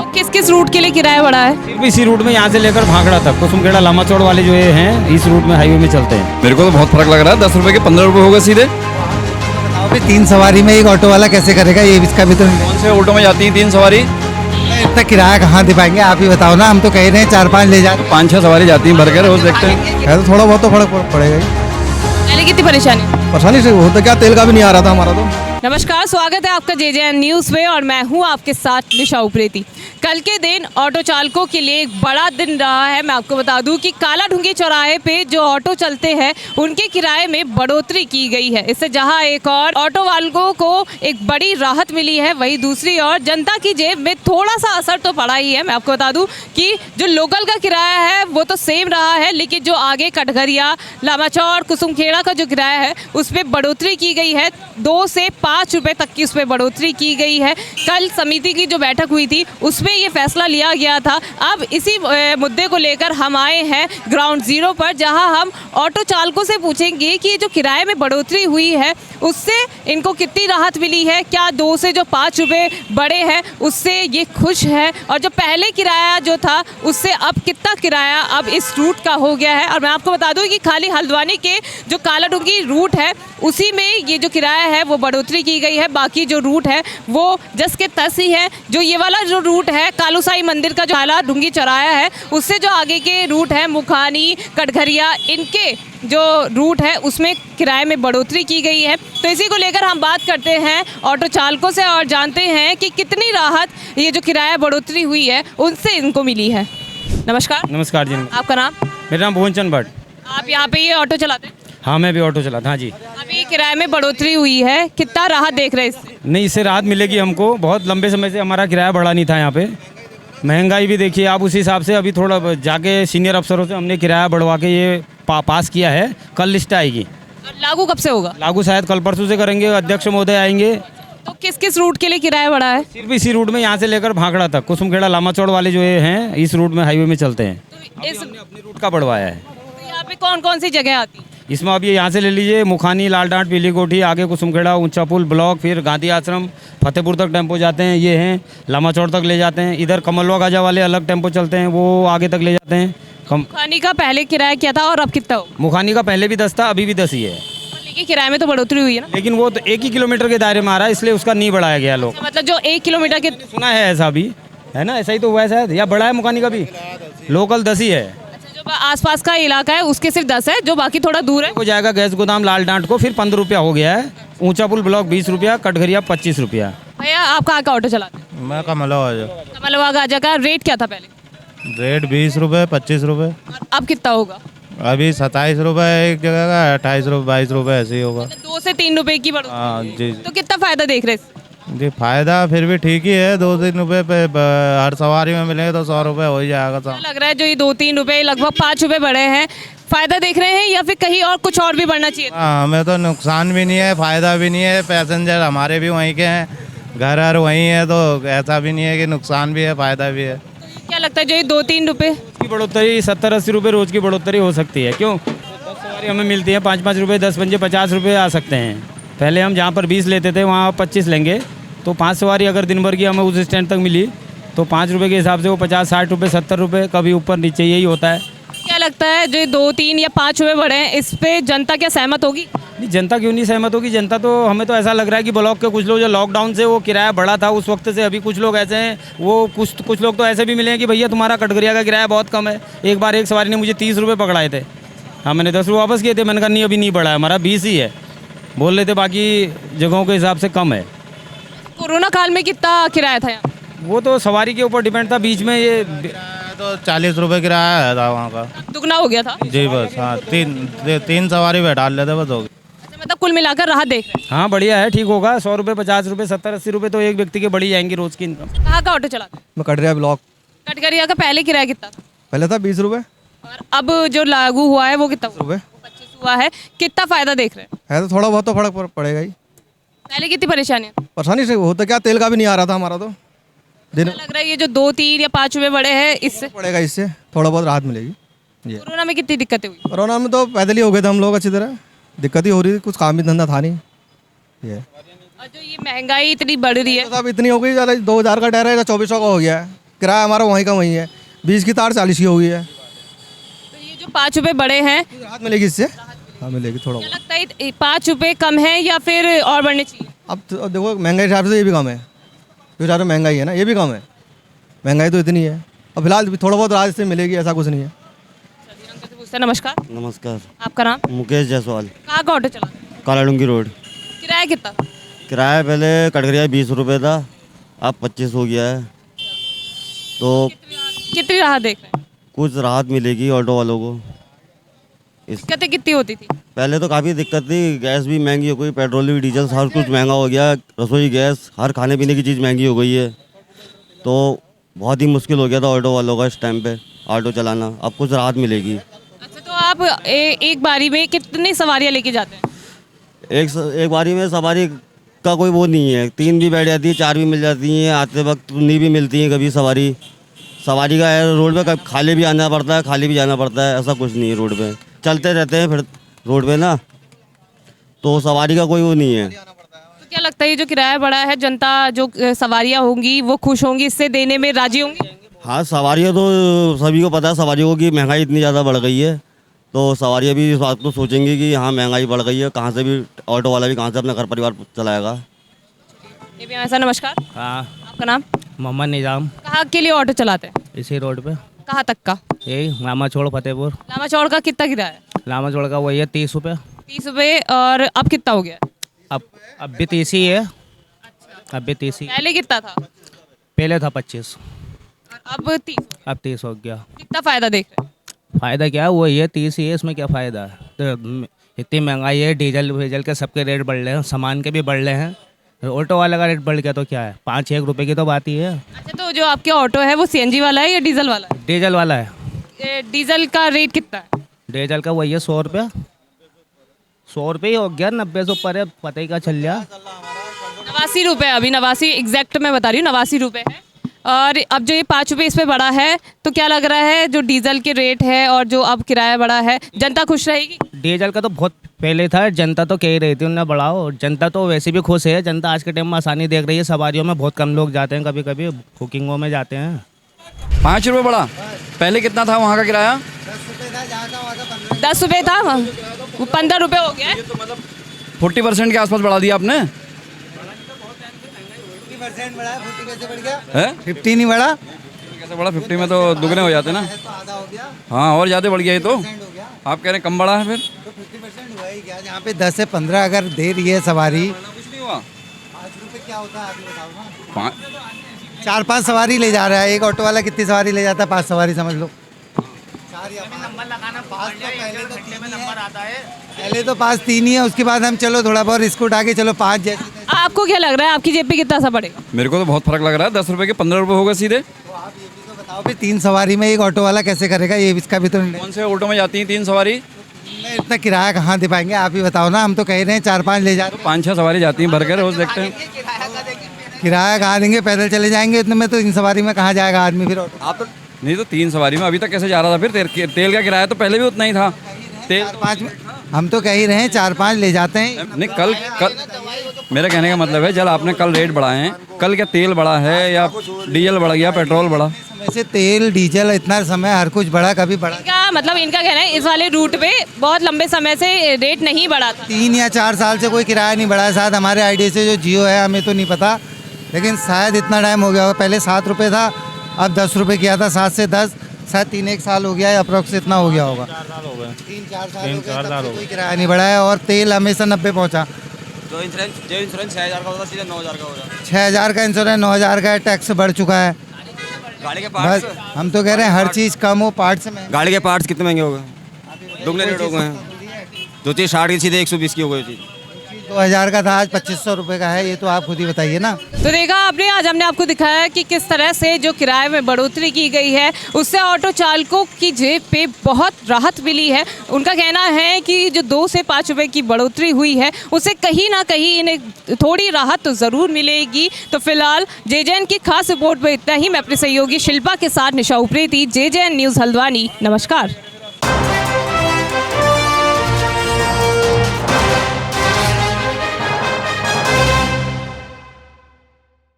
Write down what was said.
किस किस रूट के लिए किराया बढ़ा है? सिर्फ इसी रूट में यहाँ से लेकर भांगड़ा तक कुसुमखेड़ा लामाचौड़ वाले जो ये हैं इस रूट में हाईवे में चलते हैं। मेरे को तो बहुत फर्क लग रहा है। 10 रुपए के 15 रुपए होगा सीधे। अभी 3 सवारी में एक ऑटो वाला कैसे करेगा, ये इसका भी तो कौन से ऑटो में जाती है 3 सवारी? इतना किराया कहाँ दे पाएंगे, आप ही बताओ ना। हम तो कह रहे हैं 4-5 ले जाते 5-6 सवारी जाती हैं भर के रोज देखते हैं। हैं, तो थोड़ा बहुत तो फर्क पड़ेगा ही। पहले कितनी परेशानी? परेशानी से होता क्या, तेल का भी नहीं आ रहा था हमारा तो। नमस्कार, स्वागत है आपका JJN न्यूज़ में और मैं हूं आपके साथ निशा उप्रेती। कल के दिन ऑटो चालकों के लिए एक बड़ा दिन रहा है। मैं आपको बता दूं कि कालाढूंगी चौराहे पे जो ऑटो चलते हैं उनके किराए में बढ़ोतरी की गई है। इससे जहां एक और ऑटो वालों को एक बड़ी राहत मिली है, वहीं दूसरी ओर जनता की जेब में थोड़ा सा असर तो पड़ा ही है। मैं आपको बता दूं कि जो लोकल का किराया है वो तो सेम रहा है, लेकिन जो आगे कटघरिया, लामाचौड़, कुसुमखेड़ा का जो किराया है उसमें बढ़ोतरी की गई है। 2 से 5 रुपए तक की उसमें बढ़ोतरी की गई है। कल समिति की जो बैठक हुई थी उसमें ये फैसला लिया गया था। अब इसी मुद्दे को लेकर हम आए हैं ग्राउंड जीरो पर, जहां हम ऑटो चालकों से पूछेंगे कि जो किराए में बढ़ोतरी हुई है उससे इनको कितनी राहत मिली है, क्या 2 से जो 5 रुपए बढ़े हैं उससे ये खुश है, और जो पहले किराया जो था उससे अब कितना किराया अब इस रूट का हो गया है। और मैं आपको बता दूं कि खाली हल्द्वानी के जो कालाढूंगी रूट है उसी में ये जो किराया है वो बढ़ोतरी की गई है। बाकी जो रूट है वो जस के तस ही है। जो ये वाला जो रूट है कालूसाई मंदिर का जो कालाढूंगी चौराहा है उससे जो आगे के रूट है मुखानी, कटघरिया, इनके जो रूट है उसमें किराए में बढ़ोतरी की गई है। तो इसी को लेकर हम बात करते हैं ऑटो चालकों से और जानते हैं कि कितनी राहत ये जो किराया बढ़ोतरी हुई है उनसे इनको मिली है। नमस्कार। नमस्कार जी। आपका नाम? मेरा नाम भुवनचंद भट्ट। आप यहाँ पे ये ऑटो चलाते हैं? हाँ, मैं भी ऑटो चलाता। हाँ जी। अभी किराए में बढ़ोतरी हुई है, कितना राहत देख रहे हैं इससे? नहीं, इससे राहत मिलेगी हमको। बहुत लंबे समय से हमारा किराया बढ़ा नहीं था यहाँ पे। महंगाई भी देखिए आप, उस हिसाब से अभी थोड़ा जाके सीनियर अफसरों से हमने किराया बढ़वा के ये पास किया है। कल लिस्ट आएगी। और लागू कब से होगा? लागू शायद कल परसों से करेंगे। अध्यक्ष महोदय आएंगे। तो किस किस रूट के लिए किराया बढ़ा है? सिर्फ इसी रूट में यहाँ से लेकर भांगड़ा तक कुसुमखेड़ा लामाचौड़ वाले जो ये हैं इस रूट में हाईवे में चलते हैं। तो इस अपने रूट का बढ़वाया है। तो यहाँ पे कौन कौन सी जगह आती है? इसमें आप ये यहाँ से ले लीजिए, मुखानी, लाल डांट, पीली कोठी, आगे कुसुमखेड़ा, ऊंचा पुल ब्लॉक, फिर गांधी आश्रम, फतेहपुर तक टेम्पो जाते हैं। ये हैं लामाचौड़ तक ले जाते हैं। इधर कमलवा गाजा वाले अलग टेम्पो चलते हैं, वो आगे तक ले जाते हैं। मुखानी का पहले किराया क्या था और अब कितना हो? मुखानी का पहले भी 10 था, अभी भी 10 ही है। लेकिन किराए में तो बढ़ोतरी हुई है ना? लेकिन वो तो 1 ही किलोमीटर के दायरे में आ रहा है, इसलिए उसका नहीं बढ़ाया गया। लोग मतलब जो 1 किलोमीटर के सुना है ऐसा भी है ना, ऐसा ही तो हुआ है शायद, या बढ़ा है मुखानी का भी। लोकल 10 ही है। जो आसपास का इलाका है उसके सिर्फ 10 है, जो बाकी थोड़ा दूर है हो जाएगा गैस गोदाम लाल डांट को फिर 15 रुपया हो गया है। ऊंचा पुल ब्लॉक 20 रुपया, कटघरिया 25 रुपया। भैया आप कहाँ का ऑटो चलाते हैं? मैं कमलवा कमलवा गाजा का रेट क्या था पहले रेट 20 रुपये 25 रुपये, और अब कितना होगा? अभी 27 रुपये एक जगह का, 28 रुपये 22 रुपये ऐसे ही होगा। 2 से 3 रुपए की बढ़ोतरी। हाँ जी तो कितना फायदा देख रहे हैं? जी, फायदा फिर भी ठीक ही है। 2-3 रुपये पे हर सवारी में मिलेंगे तो 100 रुपये हो ही जाएगा। क्या लग रहा है जो ये 2-3 रुपए लगभग 5 रुपए बढ़े हैं, फायदा देख रहे हैं या फिर कहीं और कुछ और भी बढ़ना चाहिए? हाँ, हमें तो नुकसान भी नहीं है, फ़ायदा भी नहीं है। पैसेंजर हमारे भी वहीं के हैं, घर वहीं है, तो ऐसा भी नहीं है कि नुकसान भी है फ़ायदा भी है। क्या लगता है जो ये 2-3 रुपए की बढ़ोतरी 70-80 रुपये रोज़ की बढ़ोतरी हो सकती है। क्यों? 10 सवारी हमें मिलती है 5-5 रुपये, 10 पंजे 50 रुपये आ सकते हैं। पहले हम जहाँ पर 20 लेते थे वहाँ 25 लेंगे, तो 5 सवारी अगर दिन भर की हमें उस स्टैंड तक मिली तो 5 रुपये के हिसाब से वो 50-60 रुपये 70 रुपये कभी ऊपर नीचे यही होता है। क्या लगता है जो 2-3 या 5 रुपए बढ़े हैं इस पे जनता क्या सहमत होगी? नहीं, जनता क्यों नहीं सहमत होगी? जनता तो, हमें तो ऐसा लग रहा है कि ब्लॉक के कुछ लोग जो लॉकडाउन से वो किराया बढ़ा था उस वक्त से अभी कुछ लोग ऐसे हैं, वो कुछ लोग तो ऐसे भी मिले हैं कि भैया तुम्हारा कटघरिया का किराया बहुत कम है। एक बार एक सवारी ने मुझे 30 रुपये पकड़ाए थे। हाँ, मैंने 10 रुपये वापस किए थे। मैंने कहा नहीं, अभी नहीं बढ़ा है, हमारा 20 ही है। बोल रहे थे बाकी जगहों के हिसाब से कम है। कोरोना काल में कितना किराया था यहाँ? वो तो सवारी के ऊपर डिपेंड था। बीच में ये तो 40 रुपये किराया था वहाँ का। दुगना हो गया था? जी बस, हाँ, तीन सवारी बैठा लेते बस हो गई। अच्छा, मतलब कुल मिलाकर राहत देख रहे हैं। हाँ, बढ़िया है, ठीक होगा। 100 रुपये 50 रुपये 70-80 रुपये तो एक व्यक्ति के बढ़ी जाएंगी रोज़ की इनकम। कहाँ का ऑटो चलाते हैं? मैं कटरिया ब्लॉक। कटघरिया का पहले किराया कितना था? पहले था 20 रुपये। और अब जो लागू हुआ है वो कितना हुआ? रुपये 25 हुआ है। कितना फायदा देख रहे हैं? है तो थोड़ा बहुत तो फर्क पड़ेगा ही। पहले कितनी परेशानियाँ? परेशानी से होता क्या, तेल का भी नहीं आ रहा था हमारा तो। दिन लग रहा है ये जो 2-3 या 5 रुपए बढ़े हैं इससे पड़ेगा, इससे थोड़ा बहुत राहत मिलेगी। ये कोरोना में कितनी दिक्कतें हुई? कोरोना में तो पैदल ही हो गए थे हम लोग अच्छी तरह, दिक्कत ही हो रही थी, कुछ काम भी धंधा था नहीं। ये और जो ये महंगाई इतनी बढ़ रही है, तो अब इतनी हो गई, ज़्यादा 2000 का टायर है 2400 का हो गया है। किराया हमारा वहीं का वहीं है, 20 की तार 40 की हो गई है। तो ये जो 5 रुपए बढ़े हैं, राहत मिलेगी इससे, हाँ मिलेगी थोड़ा क्या बहुत। लगता है 5 रुपए कम है या फिर और बढ़ने चाहिए? अब तो देखो महंगाई के हिसाब से ये भी कम है, जो हिसाब से महंगाई है ना ये भी कम है, महंगाई तो इतनी है। अब फिलहाल थोड़ा बहुत राहत इससे मिलेगी, ऐसा कुछ नहीं है। अंकल से पूछते हैं, नमस्कार, नमस्कार, आपका नाम? मुकेश जायसवाल, कहाँ का ऑटो चलाते हैं? कालाडूंगी रोड। किराया कितना? किराया पहले कटघरिया 20 रुपये था, अब 25 हो गया है। तो कितनी राहत देख रहे हैं? कुछ राहत मिलेगी ऑटो वालों को। इस दिक्कतें कितनी होती थी? पहले तो काफ़ी दिक्कत थी, गैस भी महंगी हो गई, पेट्रोल भी, डीजल हर कुछ महंगा हो गया, रसोई गैस, हर खाने पीने की चीज़ महंगी हो गई है। तो बहुत ही मुश्किल हो गया था ऑटो वालों का इस टाइम पे ऑटो चलाना। अब कुछ राहत मिलेगी। अच्छा, तो आप एक बारी में कितनी सवारियाँ लेके जाते हैं? एक बारी में सवारी का कोई वो नहीं है, 3 भी बैठ जाती है, 4 भी मिल जाती हैं, आते वक्त नहीं भी मिलती हैं कभी सवारी का है। रोड पे कभी खाली भी आना पड़ता है, खाली भी जाना पड़ता है, ऐसा कुछ नहीं है। रोड पे चलते रहते हैं फिर रोड पे ना, तो सवारी का कोई वो नहीं है। तो क्या लगता है ये जो किराया बढ़ा है, जनता जो सवारियाँ होंगी वो खुश होंगी, इससे देने में राजी होंगी? हाँ, सवारियाँ तो सभी को पता है सवारियों की महंगाई इतनी ज़्यादा बढ़ गई है, तो सवारियाँ भी इस बात को सोचेंगी कि हाँ महंगाई बढ़ गई है, कहाँ से भी ऑटो वाला भी कहाँ से अपना घर परिवार चलाएगा। ये भी हमारे साथ, नमस्कार, हाँ, आपका नाम? मोहम्मद निज़ाम, कहाँ के लिए ऑटो चलाते हैं? इसी रोड पे, कहाँ तक का? यही लामा छोड़ फतेहपुर। लामा चौड़ का कितना किराया है? लामा छोड़ का वही है 30 रुपये। 30 रुपये। और अब कितना हो गया? अब भी 30 ही है, अब भी 30 ही। पहले कितना था? पहले था 25, अब 30। अब 30 हो गया। कितना फायदा देख रहे हैं? फ़ायदा क्या है, वही है 30 ही है, इसमें क्या फ़ायदा है? तो इतनी महंगाई है, डीजल वेजल के सबके रेट बढ़ रहे हैं, सामान के भी बढ़ रहे हैं, ऑटो वाले का रेट बढ़ गया तो क्या है, 5-6 रुपये की तो बात ही है। अच्छा, तो जो आपके ऑटो है वो सीएनजी वाला है या डीजल वाला है? डीजल वाला है। डीजल का रेट कितना है? डीजल का वही है 100 रुपये, 100 रुपये ही हो गया, 90 से ऊपर है, पता ही क्या चल रहा। 89 रुपये, अभी 89 एग्जैक्ट मैं बता रही हूँ, 89 रुपये है। और अब जो ये 5 रुपये इस पे बढ़ा है, तो क्या लग रहा है जो डीजल के रेट है और जो अब किराया बढ़ा है, जनता खुश रहेगी? डीजल का तो बहुत पहले था, जनता तो कह ही रही थी उन्हें बढ़ाओ, जनता तो वैसे भी खुश है। जनता आज के टाइम में आसानी देख रही है, सवारियों में बहुत कम लोग जाते हैं, कभी कभी बुकिंगों में जाते हैं। 5 रुपये बढ़ा, पहले कितना था वहाँ का किराया? 10 रुपये था, वो 15 रुपये हो गया है। 40% के आसपास बढ़ा दिया आपने। 50 नहीं बढ़ा, कैसे बढ़ा? 50 में तो दुगने हो जाते ना। हाँ, और ज़्यादा बढ़ गया ये तो। आप कह रहे हैं कम बढ़ा है फिर? 50% हुआ ही क्या? जहाँ पे 10 से 15 अगर दे रही है सवारी, कुछ नहीं हुआ। 5 रुपये क्या होता है आप बताओ ना। 4-5 सवारी ले जा रहा है एक ऑटो वाला, कितनी सवारी ले जाता है? 5 सवारी समझ लो। 4 या 5 पहले तो 5 3 ही है, उसके बाद हम चलो थोड़ा बहुत रिस्क उठा के चलो 5 जैसे। आपको क्या लग रहा है आपकी जेब पे कितना सा पड़ेगा? मेरे को तो बहुत फर्क लग रहा है, 10 रुपये के 15 रुपये होगा सीधे। तो आप ये भी तो बताओ, फिर 3 सवारी में एक ऑटो वाला कैसे करेगा? ये इसका भी तो निर्णय। कौन से ऑटो में जाती हैं 3 सवारी? इतना किराया कहाँ दे पाएंगे? आप ही बताओ ना। हम तो कह रहे हैं 4-5 ले जा, 5-6 सवारी जाती हैं भर के, रोज देखते हैं। किराया कहाँ देंगे? पैदल चले जाएंगे इतने में, तो इन सवारी में कहाँ जाएगा आदमी फिर ऑटो? आप तो नहीं तो 3 सवारी में अभी तक कैसे जा रहा था फिर? तेल का किराया तो पहले भी उतना ही था। तेल 4-5 में हम तो कह ही रहे हैं 4-5 ले जाते हैं। नहीं, कल मेरे कहने का मतलब है, चल आपने कल रेट बढ़ाए हैं, कल क्या तेल बढ़ा है या डीजल बढ़ गया, पेट्रोल बढ़ा? वैसे तेल डीजल इतना समय हर कुछ बढ़ा, कभी बढ़ा इनका मतलब इनका कहना है इस वाले रूट पे बहुत लंबे समय से रेट नहीं बढ़ा था। 3 या 4 साल से कोई किराया नहीं बढ़ा है। शायद हमारे आइडिया से जो जियो है, हमें तो नहीं पता, लेकिन शायद इतना टाइम हो गया होगा। पहले 7 रुपये था, अब 10 रुपये किया था, 7 से 10, शायद 3-1 साल हो गया है, अप्रोक्स इतना हो गया होगा। 3-4 साल हो गए, तब से कोई किराया नहीं बढ़ा है। और तेल हमेशा 90 पहुँचा। जो इंश्योरेंस 6,000 का होता सीधा 9,000 का हो रहा है। 6,000 का इंश्योरेंस, 9,000 का है, टैक्स बढ़ चुका है। गाड़ी के बस हम तो कह रहे हैं हर चीज़ कम हो, पार्ट्स में। गाड़ी के पार्ट्स कितने महंगे हो गए? दुगने रेट हो गए हैं। जो चीज़ 60 की सीधे 120 की हो गई थी। 2000 का था, आज 2500 रुपये का है। ये तो आप खुद ही बताइए ना। तो देखा आपने, आज हमने आपको दिखाया कि किस तरह से जो किराए में बढ़ोतरी की गई है उससे ऑटो चालकों की जेब पे बहुत राहत मिली है। उनका कहना है कि जो 2 से 5 रुपए की बढ़ोतरी हुई है उससे कहीं ना कहीं इन्हें थोड़ी राहत तो ज़रूर मिलेगी। तो फिलहाल जेजेएन की खास रिपोर्ट में इतना ही। मैं अपने सहयोगी शिल्पा के साथ निशा उप्रेती, जेजेएन न्यूज़ हल्द्वानी। नमस्कार।